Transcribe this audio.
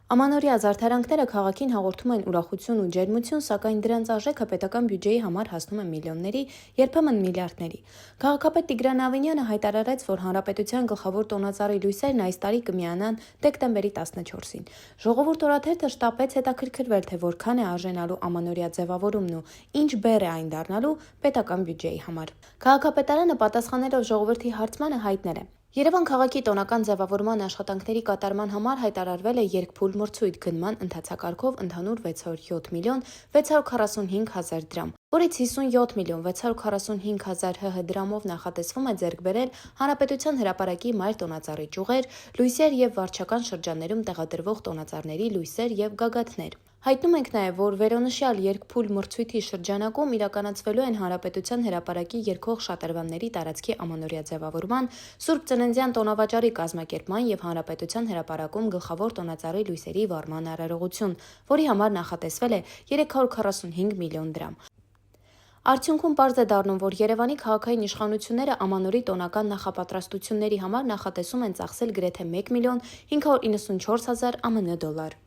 Ամանորյա զարդարանքները քաղաքին հաղորդում են ուրախություն ու ջերմություն, սակայն դրանց արժեքը պետական բյուջեի համար հասնում է միլիոնների, երբեմն միլիարդների։ Քաղաքապետ Տիգրան Ավինյանը հայտարարեց, որ հանրապետության գլխավոր տոնածառի լույսերն այս տարի կմիանան դեկտեմբերի 14-ին։ Ժողովուրդ օրաթերթը շտապեց հետաքրքրվել, թե որքան է արժենալու ամանորյա ձևավորումն ու ինչ բեռ է այն դառնալու պետական բյուջեի համար։ Քաղաքապետարանը պատասխանելով ժողովրդի հարցմանը հայտնել է. Երևան քաղաքի տոնական ձևավորման աշխատանքների կատարման համար հայտարարվել է երկփուլ մրցույթ գնման ընթացակարգով ընդհանուր 607 միլիոն 645 հազար դրամ, որից 57 միլիոն 645 հազար ՀՀ դրամով նախատեսվում է ձեռք բերել Հանրապետության հրապարակի մայր տոնածառի ճյուղեր, լույսեր և վարչական շրջաններում տեղադրվող տոնածառների լույսեր և գագաթներ։ Հայտնում ենք նաև, որ վերոնշյալ երկփուլ մրցույթի շրջանակում իրականացվելու են Հանրապետության հրապարակի երգող շատրվանների տարածքի ամանորյա ձևավորման, Սուրբ Ծննդյան տոնավաճառի կազմակերպման և Հանրապետության հրապարակում գլխավոր տոնածառի լույսերի վառման արարողություն, որի համար նախատեսվել է 345 միլիոն դրամ։ Արդյունքում պարզ է դառնում, որ Երևանի քաղաքային իշխանությունները ամանորի տոնական նախապատրաստությունների համար նախատեսում են ծախսել գրեթե 1 միլիոն 594 հազար ԱՄՆ դոլար։